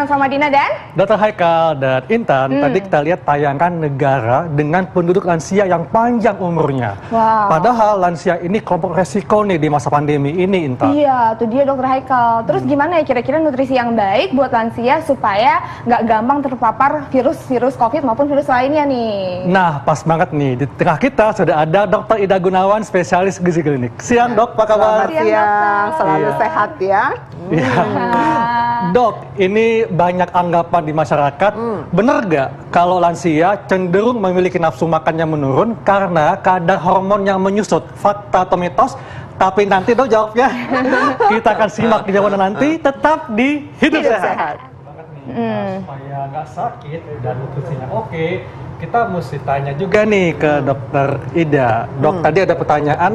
Intan Samadina dan Dr. Haikal dan Intan, tadi kita lihat tayangan negara dengan penduduk lansia yang panjang umurnya. Wow. Padahal lansia ini kelompok resiko nih di masa pandemi ini, Intan. Iya, tuh dia Dr. Haikal. Terus gimana ya kira-kira nutrisi yang baik buat lansia supaya nggak gampang terpapar virus COVID maupun virus lainnya nih? Nah, pas banget nih, di tengah kita sudah ada Dr. Ida Gunawan, spesialis gizi klinik. Siang, Dok, apa kabar? Selamat siang, selalu sehat ya. Iya. Dok, ini banyak anggapan di masyarakat. Bener nggak kalau lansia cenderung memiliki nafsu makannya menurun karena kadar hormon yang menyusut? Fakta atau mitos? Tapi nanti Dok jawabnya. Kita akan simak jawabannya nanti. Tetap di Hidup Sehat. Supaya nggak sakit dan nutrisinya oke, kita mesti tanya juga nih ke Dokter Ida. Dok, tadi ada pertanyaan.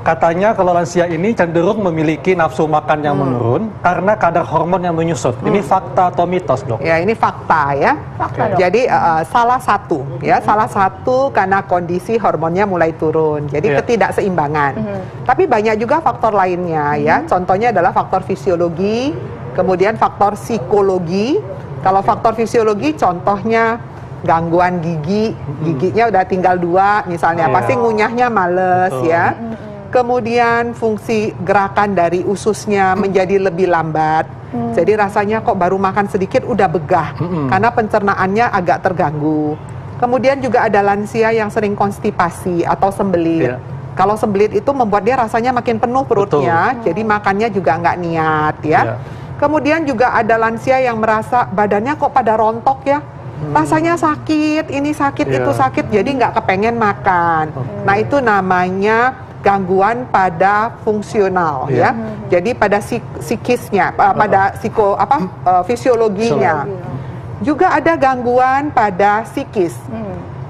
Katanya kalau lansia ini cenderung memiliki nafsu makan yang menurun karena kadar hormon yang menyusut. Ini fakta atau mitos, Dok? Ya, ini fakta ya. Fakta, Dok. Jadi salah satu karena kondisi hormonnya mulai turun. Jadi ketidakseimbangan. Tapi banyak juga faktor lainnya ya. Contohnya adalah faktor fisiologi, kemudian faktor psikologi. Kalau faktor fisiologi contohnya gangguan giginya udah tinggal 2 misalnya, pasti ngunyahnya males. Betul. Ya. Kemudian fungsi gerakan dari ususnya menjadi lebih lambat. Jadi rasanya kok baru makan sedikit udah begah karena pencernaannya agak terganggu. Kemudian juga ada lansia yang sering konstipasi atau sembelit. Kalau sembelit itu membuat dia rasanya makin penuh perutnya, jadi makannya juga nggak niat ya. Kemudian juga ada lansia yang merasa badannya kok pada rontok ya. Rasanya sakit, ini sakit, itu sakit, jadi nggak kepengen makan. Nah, itu namanya gangguan pada fungsional ya. Jadi pada psikisnya, pada fisiologinya. Juga ada gangguan pada psikis.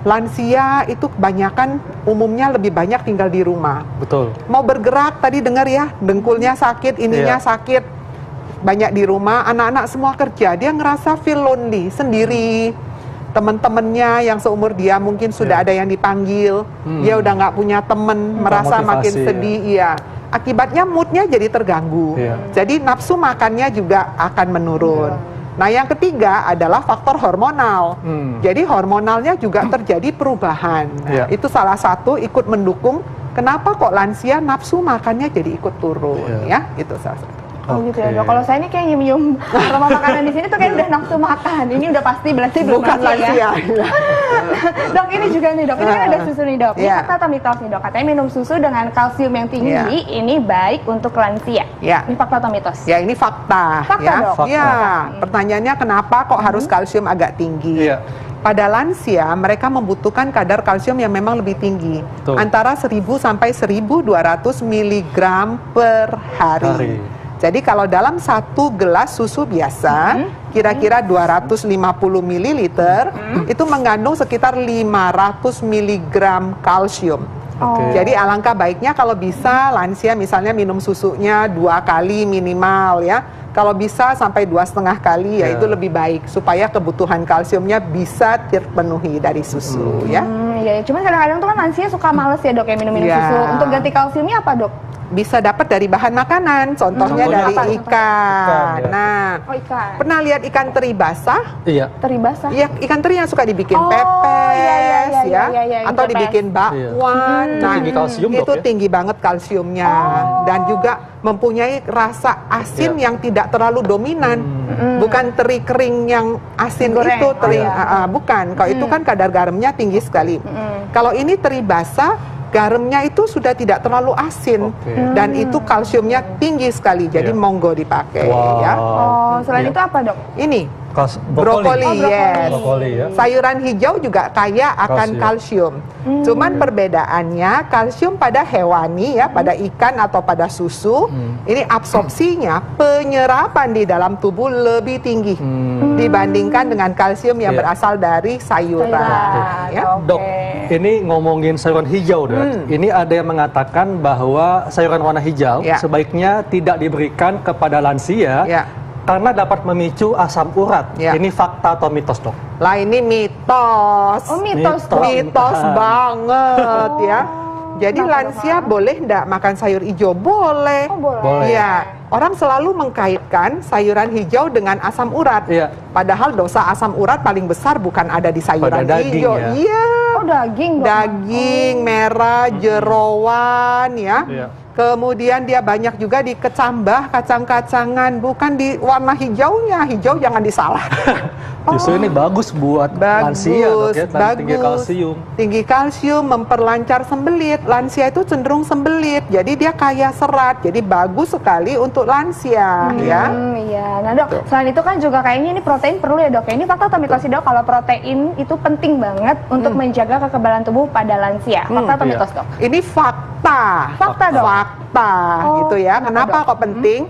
Lansia itu kebanyakan umumnya lebih banyak tinggal di rumah. Betul. Mau bergerak tadi dengar ya, dengkulnya sakit, ininya sakit. Banyak di rumah, anak-anak semua kerja, dia ngerasa feel lonely, sendiri. Teman-temannya yang seumur dia mungkin sudah ada yang dipanggil, dia udah nggak punya temen, merasa makin sedih, iya. Akibatnya moodnya jadi terganggu, jadi nafsu makannya juga akan menurun. Nah, yang ketiga adalah faktor hormonal. Jadi hormonalnya juga terjadi perubahan. Nah, itu salah satu ikut mendukung kenapa kok lansia nafsu makannya jadi ikut turun, ya. Itu salah satu. Oh gitu ya, Dok. Kalau saya ini kayak nyium aroma makanan di sini tuh kayak udah nafsu makan. Ini udah pasti berarti belum Bukan lansia. Ya. Dok, ini juga nih, Dok. Ini kan ada susu nih, Dok. Ini fakta atau mitos nih, Dok? Katanya minum susu dengan kalsium yang tinggi ini baik untuk lansia. Ini fakta atau mitos? Ya, ini fakta. Fakta, ya. Dok. Ya, pertanyaannya kenapa kok harus kalsium agak tinggi? Pada lansia, mereka membutuhkan kadar kalsium yang memang lebih tinggi. Antara 1000 sampai 1200 mg per hari. Jadi kalau dalam 1 gelas susu biasa, kira-kira 250 ml, itu mengandung sekitar 500 mg kalsium. Jadi alangkah baiknya kalau bisa lansia misalnya minum susunya 2 kali minimal ya. Kalau bisa sampai 2,5 kali ya itu lebih baik supaya kebutuhan kalsiumnya bisa terpenuhi dari susu ya. Iya, cuman kadang-kadang tuh kan lansia suka males ya, Dok, ya minum susu. Untuk ganti kalsiumnya apa, Dok? Bisa dapat dari bahan makanan, contohnya dari ikan. Nah, ikan. Pernah lihat ikan teri basah? Iya. Teri basah? Iya, ikan teri yang suka dibikin pepes, atau dibikin bakwan. Nah, tinggi kalsium, itu Dok, ya? tinggi banget kalsiumnya, dan juga mempunyai rasa asin yang tidak terlalu dominan. Bukan teri kering yang asin itu, bukan. Kalau itu kan kadar garamnya tinggi sekali. Kalau ini teri basah, garamnya itu sudah tidak terlalu asin dan itu kalsiumnya tinggi sekali, jadi monggo dipakai ya. Selain itu apa, Dok? Ini brokoli, brokoli, sayuran hijau juga kaya akan kalsium. Cuman perbedaannya kalsium pada hewani ya, pada ikan atau pada susu, ini absorpsinya, penyerapan di dalam tubuh lebih tinggi dibandingkan dengan kalsium yang berasal dari sayuran. Ya. Dok, ini ngomongin sayuran hijau, Dok. Ini ada yang mengatakan bahwa sayuran warna hijau sebaiknya tidak diberikan kepada lansia karena dapat memicu asam urat. Ini fakta atau mitos, Dok? Lah, ini mitos. Mitos banget ya. Jadi lansia boleh enggak makan sayur hijau? Boleh. Boleh. Ya, Orang selalu mengkaitkan sayuran hijau dengan asam urat. Iya. Padahal dosa asam urat paling besar bukan ada di sayuran daging, hijau. ya? Iya. Oh, daging. Daging, merah, jeroan, ya. Iya. Kemudian dia banyak juga di kecambah, kacang-kacangan, bukan di warna hijaunya. Hijau jangan disalah. Justru ini bagus buat lansia, Dok, ya, tinggi kalsium. Tinggi kalsium, memperlancar sembelit. Lansia itu cenderung sembelit, jadi dia kaya serat. Jadi bagus sekali untuk lansia, ya. Iya. Nah, Dok, selain itu kan juga kayaknya ini protein perlu ya, Dok. Ini fakta atau mitos sih, Dok, kalau protein itu penting banget untuk menjaga kekebalan tubuh pada lansia. Fakta atau mitos, Dok? Ini fakta. Fakta, Dok. Fakta, gitu ya. Kenapa kok penting?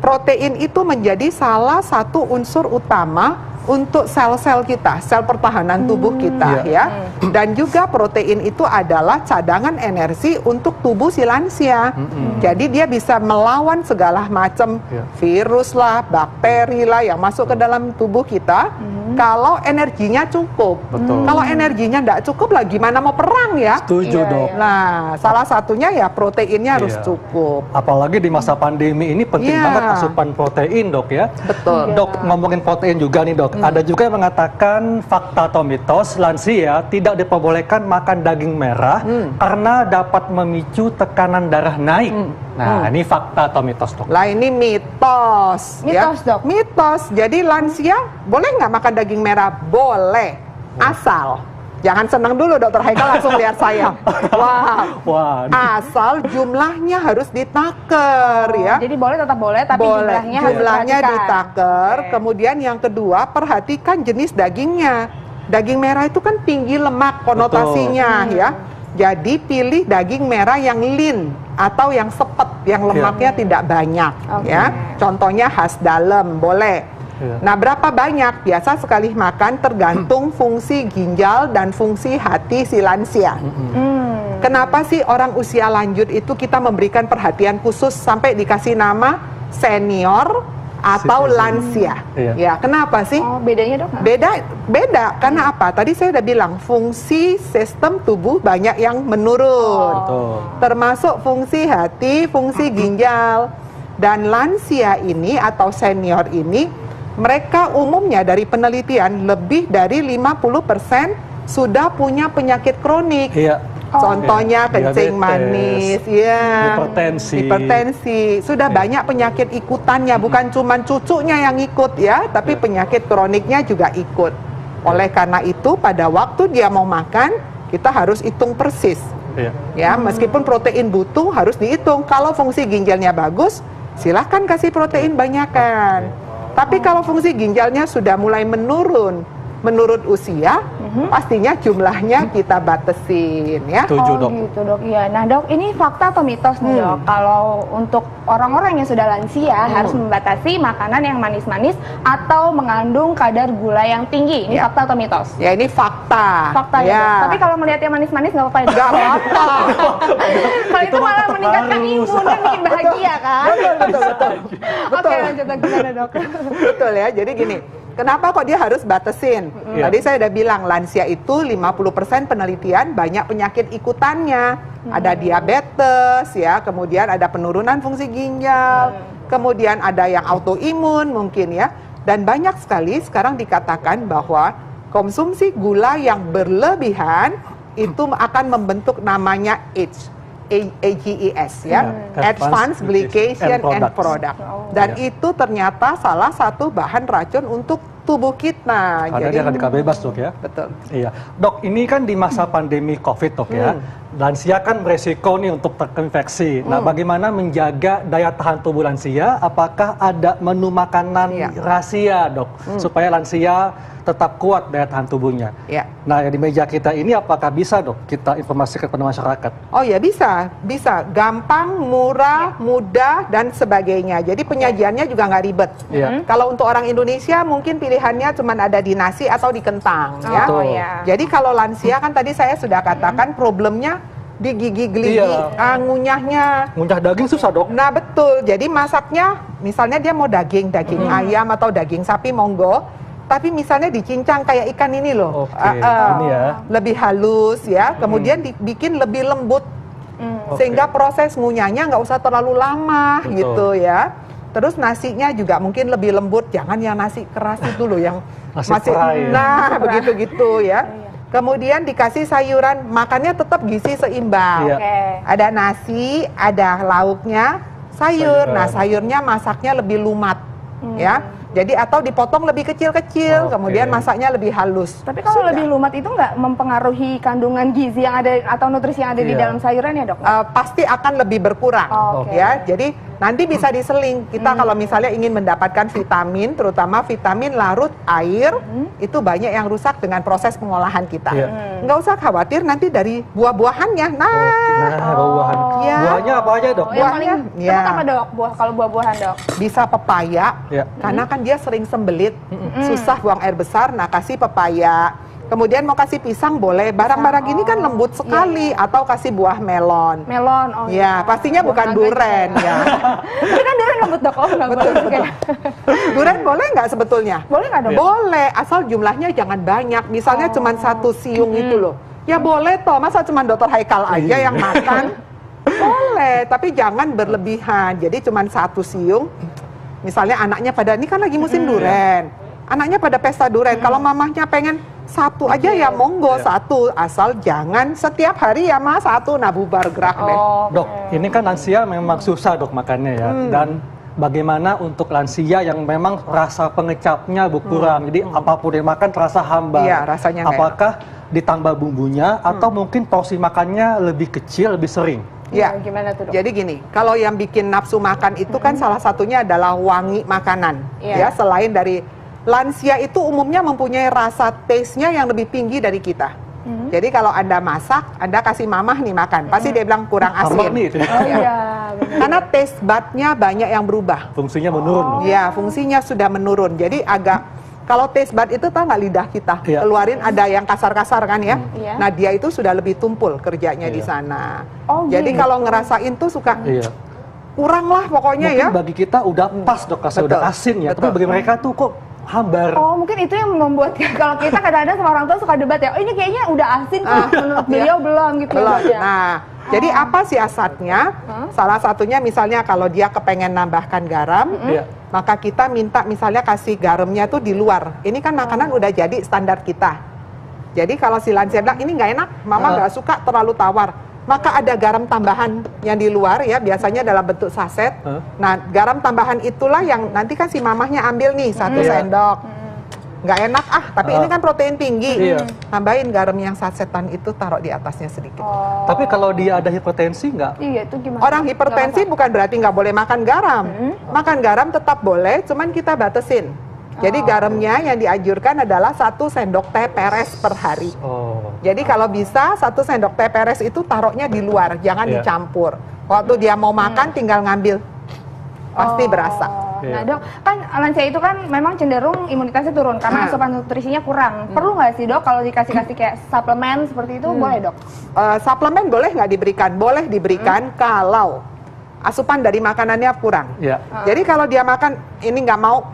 Protein itu menjadi salah satu unsur utama untuk sel-sel kita, sel pertahanan tubuh kita, ya. Dan juga protein itu adalah cadangan energi untuk tubuh si lansia. Jadi dia bisa melawan segala macam virus lah, bakteri lah yang masuk ke dalam tubuh kita. Kalau energinya cukup. Kalau energinya tidak cukup lah gimana mau perang, ya? Setuju, Dok. Nah, salah satunya ya proteinnya harus cukup. Apalagi di masa pandemi ini penting banget asupan protein, Dok, ya. Betul. Dok, ngomongin protein juga nih, Dok. Ada juga yang mengatakan fakta atau mitos lansia tidak diperbolehkan makan daging merah karena dapat memicu tekanan darah naik. Nah, ini fakta atau mitos, Dok? Lah ini mitos. Mitos, ya? Dok. Mitos. Jadi lansia boleh nggak makan daging merah? Boleh. Asal. Jangan senang dulu, Dokter Haikal langsung lihat saya. Wah. Asal jumlahnya harus ditaker, ya. Jadi boleh, tetap boleh, tapi Boleh. jumlahnya harus Jumlahnya diperhatikan. ditaker. Kemudian yang kedua, perhatikan jenis dagingnya. Daging merah itu kan tinggi lemak konotasinya, ya. Jadi pilih daging merah yang lean atau yang sepet, yang lemaknya tidak banyak, ya. Contohnya khas dalam, boleh. Nah, berapa banyak? Biasa sekali makan tergantung fungsi ginjal dan fungsi hati si lansia. Kenapa sih orang usia lanjut itu kita memberikan perhatian khusus sampai dikasih nama senior atau lansia? Ya, kenapa sih? Oh, bedanya, Dok? Beda. Karena apa? Tadi saya udah bilang fungsi sistem tubuh banyak yang menurun. Termasuk fungsi hati, fungsi ginjal. Dan lansia ini atau senior ini mereka umumnya dari penelitian lebih dari 50% sudah punya penyakit kronik. Contohnya kencing manis, hipertensi. Sudah banyak penyakit ikutannya, bukan cuma cucunya yang ikut, ya, tapi penyakit kroniknya juga ikut. Oleh karena itu pada waktu dia mau makan, kita harus hitung persis. Ya, meskipun protein butuh harus dihitung. Kalau fungsi ginjalnya bagus, silahkan kasih protein banyakan. Tapi kalau fungsi ginjalnya sudah mulai menurun menurut usia, pastinya jumlahnya kita batasin, ya. Setuju, Dok. Gitu, Dok. Iya. Nah, Dok, ini fakta atau mitos nih, Dok? Kalau untuk orang-orang yang sudah lansia harus membatasi makanan yang manis-manis atau mengandung kadar gula yang tinggi. Ini fakta atau mitos? Ya, ini fakta. Fakta, ya, Dok. Tapi kalau melihat yang manis-manis nggak apa-apa, ya, Dok? Nggak apa-apa. Kalau itu malah meningkatkan imun dan bikin bahagia, kan? Betul. Oke, lanjut lagi, gimana, Dok? Betul, ya. Jadi gini, kenapa kok dia harus batasin? Tadi saya udah bilang lansia itu 50% penelitian banyak penyakit ikutannya. Ada diabetes, ya, kemudian ada penurunan fungsi ginjal, kemudian ada yang autoimun mungkin, ya. Dan banyak sekali sekarang dikatakan bahwa konsumsi gula yang berlebihan itu akan membentuk namanya AGES, ya, Advanced Glycation End Product. Dan itu ternyata salah satu bahan racun untuk tubuh kita. Karena dia radikal bebas, Dok, ya. Betul. Iya, Dok. Ini kan di masa pandemi COVID, Dok, ya. Lansia kan beresiko nih untuk terinfeksi. Nah, bagaimana menjaga daya tahan tubuh lansia? Apakah ada menu makanan rahasia, Dok, supaya lansia tetap kuat daya tahan tubuhnya? Nah, di meja kita ini apakah bisa, Dok, kita informasikan kepada masyarakat? Oh ya, bisa. Gampang, murah, mudah, dan sebagainya. Jadi penyajiannya juga nggak ribet. Kalau untuk orang Indonesia mungkin pilihannya cuma ada di nasi atau di kentang, ya. Jadi kalau lansia kan tadi saya sudah katakan problemnya di gigi geligi, ngunyahnya. Ngunyah daging susah, Dok. Nah, betul. Jadi masaknya, misalnya dia mau daging ayam atau daging sapi, monggo. Tapi misalnya dicincang kayak ikan ini loh, ini ya. lebih halus, ya. Kemudian dibikin lebih lembut, sehingga proses ngunyahnya nggak usah terlalu lama, gitu, ya. Terus nasinya juga mungkin lebih lembut, jangan yang nasi keras itu loh yang Nasi masih fry, ya. nah begitu-gitu ya. Kemudian dikasih sayuran, makannya tetap gizi seimbang. Iya. Oke. Ada nasi, ada lauknya, sayur. Sayuran. Nah, sayurnya masaknya lebih lumat, ya. Jadi atau dipotong lebih kecil-kecil, Oke. kemudian masaknya lebih halus. Tapi kalau Sudah. lebih lumat itu nggak mempengaruhi kandungan gizi yang ada atau nutrisi yang ada di Iya. dalam sayuran ya dok? Pasti akan lebih berkurang, Oke. ya. Jadi nanti bisa diseling. Kita kalau misalnya ingin mendapatkan vitamin, terutama vitamin larut air, itu banyak yang rusak dengan proses pengolahan kita. Iya. Nggak usah khawatir nanti dari buah-buahannya. Nah, buah-buahan. Iya. Buahnya apa aja, Dok? Oh, yang paling buahnya, ya. tepat apa dok? Kalau buah-buahan dok? Bisa pepaya, Ya. karena kan dia sering sembelit, susah buang air besar, nah kasih pepaya. Kemudian mau kasih pisang boleh, barang-barang ini kan lembut sekali, atau kasih buah melon. Melon, oh Ya, pastinya Buah bukan naga duren juga ya. Tapi kan durian lembut dok, oh nggak Betul, boleh. betul. Duren boleh nggak sebetulnya? Boleh nggak dok? Iya. Boleh, asal jumlahnya jangan banyak. Misalnya cuma 1 siung itu loh. Ya boleh toh, masa cuma Dr. Haikal aja yang makan? Boleh, tapi jangan berlebihan. Jadi cuma 1 siung. Misalnya anaknya pada, ini kan lagi musim duren. Anaknya pada pesta duren. Kalau mamahnya pengen 1 aja ya monggo 1. Asal jangan setiap hari ya ma 1, nah bubar gerak deh. Oh, Dok, ini kan lansia memang susah dok makannya ya. Dan bagaimana untuk lansia yang memang rasa pengecapnya berkurang, jadi apapun yang makan terasa hambar. Iya, rasanya nggak Apakah ditambah bumbunya atau mungkin porsi makannya lebih kecil, lebih sering? Ya, Gimana tuh dok? jadi gini, kalau yang bikin nafsu makan itu kan salah satunya adalah wangi makanan. Iya. Ya, selain dari lansia itu umumnya mempunyai rasa taste-nya yang lebih tinggi dari kita. Jadi kalau Anda masak, Anda kasih mamah nih makan, pasti dia bilang kurang Hambar asin. nih, Oh iya, benar. Karena taste bud-nya banyak yang berubah. fungsinya menurun. Dok. Ya, fungsinya sudah menurun. Jadi agak, kalau taste bud itu tahu nggak lidah kita? Iya. Keluarin ada yang kasar-kasar kan ya? Iya. Nah dia itu sudah lebih tumpul kerjanya di Iya. sana. Oh, Jadi gitu. kalau ngerasain tuh suka Iya. kurang lah pokoknya Mungkin ya. bagi kita udah pas dok, rasa Betul. udah asin ya. Tapi Betul. bagi mereka tuh kok hambar. Oh mungkin itu yang membuat kalau kita kadang-kadang sama orang tua suka debat ya, oh ini kayaknya udah asin kok, menurut beliau belum gitu Belum. ya, Dok, ya. Nah, jadi apa siasatnya? Salah satunya misalnya kalau dia kepengen nambahkan garam, Iya. maka kita minta misalnya kasih garamnya tuh di luar. Ini kan makanan udah jadi standar kita. Jadi kalau si lansia bilang ini nggak enak, mama nggak suka terlalu tawar, maka ada garam tambahan yang di luar ya, biasanya dalam bentuk saset. Nah, garam tambahan itulah yang nanti kan si mamahnya ambil nih 1 Iya. sendok. Nggak enak tapi ini kan protein tinggi. Iya. Tambahin garam yang sasetan itu, taruh di atasnya sedikit. Oh, Tapi kalau dia ada hipertensi nggak? iya itu gimana? Orang hipertensi Nggak bukan berarti nggak boleh makan garam. Makan garam tetap boleh, cuman kita batasin. Jadi garamnya yang dianjurkan adalah 1 sendok teh peres per hari. Oh. Jadi kalau bisa 1 sendok teh peres itu taruhnya di luar, jangan Iya. dicampur. Waktu dia mau makan tinggal ngambil. Pasti berasa. Nah Iya. dok, kan lansia itu kan memang cenderung imunitasnya turun karena asupan nutrisinya kurang. Perlu nggak sih dok kalau dikasih-kasih kayak suplemen seperti itu boleh dok? Suplemen boleh nggak diberikan? Boleh diberikan kalau asupan dari makanannya kurang. Iya. Jadi kalau dia makan ini nggak mau,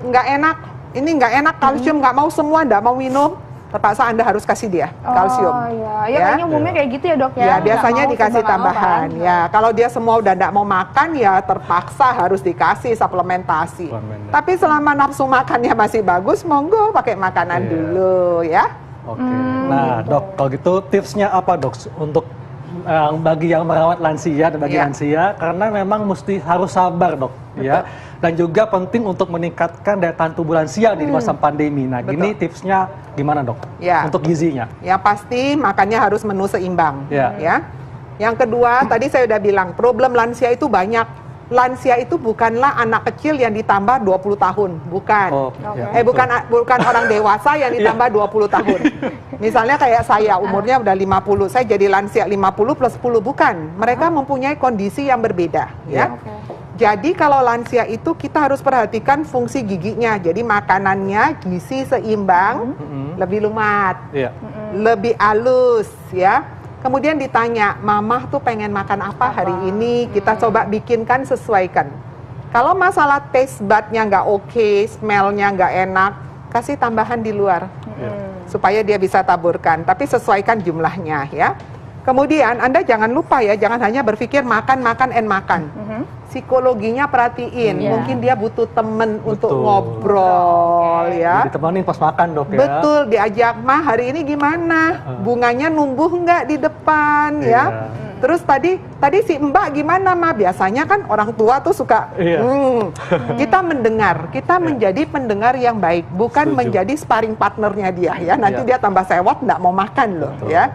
nggak enak, ini nggak enak, kalsium nggak mau semua, nggak mau minum, terpaksa Anda harus kasih dia kalsium. Oh iya, ya kayaknya umumnya kayak gitu ya dok ya. Ya, Nggak biasanya mau dikasih serba nggak mau, tambahan. kan? Ya, kalau dia semua udah nggak mau makan, ya terpaksa harus dikasih suplementasi. Suplemen. Tapi selama nafsu makannya masih bagus, monggo pakai makanan Iya. dulu ya. Oke. Nah, dok, kalau gitu tipsnya apa dok untuk bagi yang merawat lansia dan bagi Iya. lansia, karena memang mesti harus sabar dok, ya. Dan juga penting untuk meningkatkan daya tahan tubuh lansia di masa pandemi. Nah, Betul. gini tipsnya gimana dok? Ya. Untuk gizinya. Yang pasti makannya harus menu seimbang. Ya. Ya. Yang kedua, tadi saya udah bilang, problem lansia itu banyak. Lansia itu bukanlah anak kecil yang ditambah 20 tahun, bukan. Oh, ya, betul. Bukan orang dewasa yang ditambah 20 tahun. Misalnya kayak saya, umurnya udah 50, saya jadi lansia 50 plus 10, bukan. Mereka mempunyai kondisi yang berbeda, ya. Oke. Jadi kalau lansia itu kita harus perhatikan fungsi giginya. Jadi makanannya gizi seimbang, lebih lumat, Iya. lebih halus, ya. Kemudian ditanya, mamah tuh pengen makan apa hari ini? Kita coba bikinkan, sesuaikan. Kalau masalah taste bud-nya nggak oke, smell-nya nggak enak, kasih tambahan di luar supaya dia bisa taburkan. Tapi sesuaikan jumlahnya ya. Kemudian Anda jangan lupa ya, jangan hanya berpikir makan, makan, and makan. psikologinya perhatiin. Iya. Mungkin dia butuh temen untuk Betul. ngobrol ya. Ditemenin pas makan, Dok, ya. Betul, diajak, "Ma, hari ini gimana? Bunganya numbuh nggak di depan?" Iya. Ya. Terus tadi si Mbak gimana, Ma? Biasanya kan orang tua tuh suka Iya. kita mendengar, kita menjadi pendengar yang baik, bukan Setuju. menjadi sparring partnernya dia ya. Nanti Iya. dia tambah sewot, nggak mau makan loh. Betul. Ya.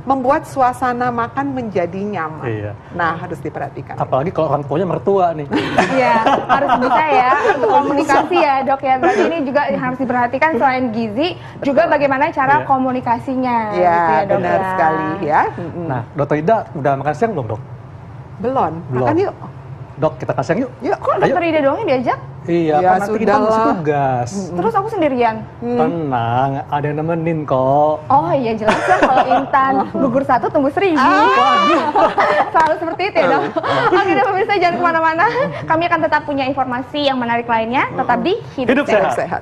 Membuat suasana makan menjadi nyaman. Iya. Nah, harus diperhatikan. Apalagi kalau orang tuanya mertua nih. Iya, harus bisa ya untuk komunikasi ya, Dok ya. Berarti ini juga harus diperhatikan selain gizi, juga bagaimana cara Iya. komunikasinya. Ya, gitu ya, Dok, benar ya. sekali ya. Nah, Dokter Ida udah makan siang belum, Dok? Belum. Belum. Makan yuk. Dok, kita kasih siang yuk. Yuk. Kok Dokter Ida doang yang diajak? Iya, Ya, kan nanti kita sudahlah. masih tugas. Terus aku sendirian? Tenang, ada yang nemenin kok. Oh iya jelas lah kalau Intan gugur 1 tumbuh 1000. Selalu seperti itu ya, Dok. Oke deh pemirsa, jangan kemana-mana. Kami akan tetap punya informasi yang menarik lainnya. Tetap di Hidup Sehat. sehat. Sehat.